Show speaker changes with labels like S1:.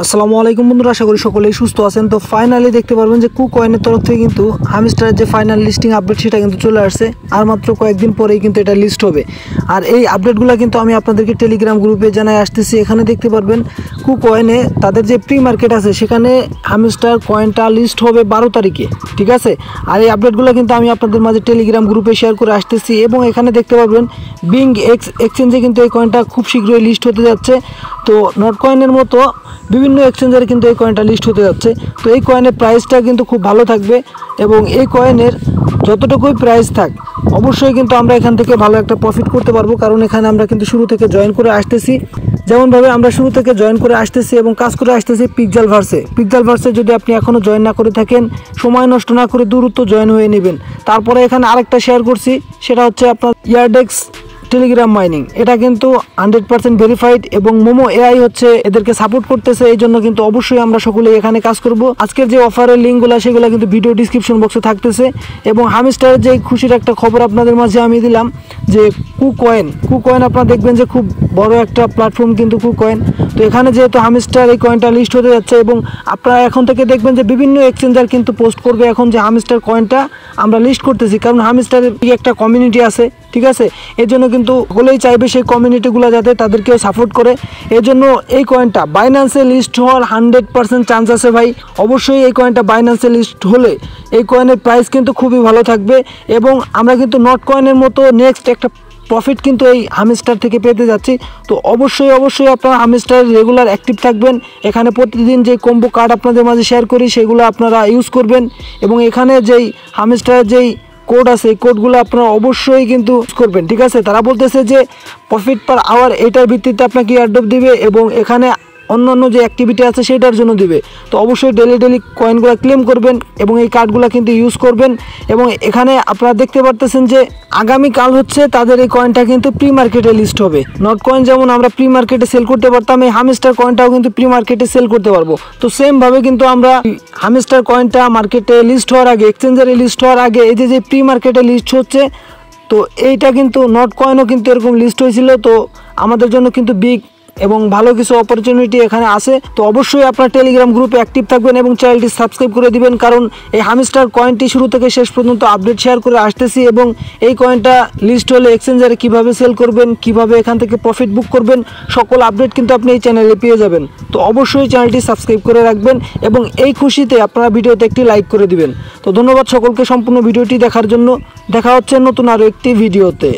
S1: আসসালামু আলাইকুম বন্ধুরা, আশা করি সকলেই সুস্থ আছেন। তো ফাইনালি দেখতে পারবেন যে কুকয়েনের তরফ থেকে কিন্তু হামস্টারের যে ফাইনাল লিস্টিং আপডেট সেটা কিন্তু চলে আসছে। আর মাত্র কয়েকদিন পরেই কিন্তু এটা লিস্ট হবে। আর এই আপডেটগুলো কিন্তু আমি আপনাদেরকে টেলিগ্রাম গ্রুপে জানাই আসতেছি। এখানে দেখতে পারবেন কুকয়েনে তাদের যে প্রি মার্কেট আছে সেখানে হামস্টার কয়েনটা লিস্ট হবে 12 তারিখে, ঠিক আছে। আর এই আপডেটগুলো কিন্তু আমি আপনাদের মাঝে টেলিগ্রাম গ্রুপে শেয়ার করে আসতেছি। এবং এখানে দেখতে পারবেন বিং এক্সচেঞ্জে কিন্তু এই কয়েনটা খুব শীঘ্রই লিস্ট হতে যাচ্ছে। তো নট কয়েনের মতো বিভিন্ন এক্সচেঞ্জারে কিন্তু এই কয়েনটা লিস্ট হতে যাচ্ছে। তো এই কয়েনের প্রাইসটা কিন্তু খুব ভালো থাকবে এবং এই কয়েনের যতটুকুই প্রাইস থাক অবশ্যই কিন্তু আমরা এখান থেকে ভালো একটা প্রফিট করতে পারবো, কারণ এখানে আমরা কিন্তু শুরু থেকে জয়েন করে আসতেছি। যেমনভাবে আমরা শুরু থেকে জয়েন করে আসতেছি এবং কাজ করে আসতেছি পিক্সেলভার্সে যদি আপনি এখনও জয়েন না করে থাকেন, সময় নষ্ট না করে দ্রুত জয়েন হয়ে নেবেন। তারপরে এখানে আরেকটা শেয়ার করছি, সেটা হচ্ছে আপনার ইয়ারডেক্স টেলিগ্রাম মাইনিং। এটা কিন্তু 100% ভেরিফাইড এবং মোমো এআই হচ্ছে এদেরকে সাপোর্ট করতেছে। এই জন্য কিন্তু অবশ্যই আমরা সকলে এখানে কাজ করব। আজকের যে অফারের লিঙ্কগুলো সেগুলো কিন্তু ভিডিও ডিসক্রিপশন বক্সে থাকতেছে। এবং হামস্টারের যে খুশির একটা খবর আপনাদের মাঝে আমি দিলাম যে কুকয়েন আপনারা দেখবেন যে খুব বড় একটা প্ল্যাটফর্ম কিন্তু কুকয়েন। তো এখানে যেহেতু হামস্টার এই কয়েনটা লিস্ট হতে যাচ্ছে এবং আপনারা এখন থেকে দেখবেন যে বিভিন্ন এক্সচেঞ্জার কিন্তু পোস্ট করবে এখন যে হামস্টার কয়েনটা আমরা লিস্ট করতেছি, কারণ হামস্টারের একটা কমিউনিটি আছে, ঠিক আছে। এর জন্য কিন্তু সকলেই চাইবে সেই কমিউনিটিগুলো যাতে তাদেরকেও সাপোর্ট করে। এর জন্য এই কয়েনটা বাইন্যান্সে লিস্ট হওয়ার 100% চান্স আছে ভাই। অবশ্যই এই কয়েনটা বাইন্যান্সে লিস্ট হলে এই কয়েনের প্রাইস কিন্তু খুবই ভালো থাকবে এবং আমরা কিন্তু নট কয়েনের মতো নেক্সট একটা প্রফিট কিন্তু এই হামস্টার থেকে পেতে যাচ্ছি। তো অবশ্যই আপনারা হামস্টার রেগুলার অ্যাক্টিভ থাকবেন। এখানে প্রতিদিন যে কম্বো কার্ড আপনাদের মাঝে শেয়ার করি সেগুলো আপনারা ইউজ করবেন এবং এখানে যেই হামস্টারের যেই কোড আছে এই কোডগুলো আপনারা অবশ্যই কিন্তু ইউজ করবেন, ঠিক আছে। তারা বলতেছে যে প্রফিট পার আওয়ার এটার ভিত্তিতে আপনাকে এয়ারড্রপ দিবে এবং এখানে অন্যান্য যে অ্যাক্টিভিটি আছে সেটার জন্য দিবে। তো অবশ্যই ডেলি কয়েনগুলো ক্লেম করবেন এবং এই কার্ডগুলো কিন্তু ইউজ করবেন। এবং এখানে আপনারা দেখতে পারতেছেন যে আগামীকাল হচ্ছে তাদের এই কয়েনটা কিন্তু প্রি মার্কেটে লিস্ট হবে। নট কয়েন যেমন আমরা প্রি মার্কেটে সেল করতে পারতাম, এই হামস্টার কয়েনটাও কিন্তু প্রি মার্কেটে সেল করতে পারবো। তো সেমভাবে কিন্তু আমরা হামস্টার কয়েনটা মার্কেটে লিস্ট হওয়ার আগে, এক্সচেঞ্জারে লিস্ট হওয়ার আগে এই যে প্রি মার্কেটে লিস্ট হচ্ছে, তো এইটা কিন্তু নট কয়েনও কিন্তু এরকম লিস্ট হয়েছিল। তো আমাদের জন্য কিন্তু বিগ এবং ভালো কিছু অপরচুনিটি এখানে আছে। তো অবশ্যই আপনার টেলিগ্রাম গ্রুপে অ্যাক্টিভ থাকবেন এবং চ্যানেলটি সাবস্ক্রাইব করে দিবেন, কারণ এই হামস্টার কয়েনটি শুরু থেকে শেষ পর্যন্ত আপডেট শেয়ার করে আসতেছি। এবং এই কয়েনটা লিস্ট হলে এক্সচেঞ্জারে কীভাবে সেল করবেন, কিভাবে এখান থেকে প্রফিট বুক করবেন, সকল আপডেট কিন্তু আপনি এই চ্যানেলে পেয়ে যাবেন। তো অবশ্যই চ্যানেলটি সাবস্ক্রাইব করে রাখবেন এবং এই খুশিতে আপনারা ভিডিওতে একটি লাইক করে দিবেন। তো ধন্যবাদ সকলকে সম্পূর্ণ ভিডিওটি দেখার জন্য। দেখা হচ্ছে নতুন আরও একটি ভিডিওতে।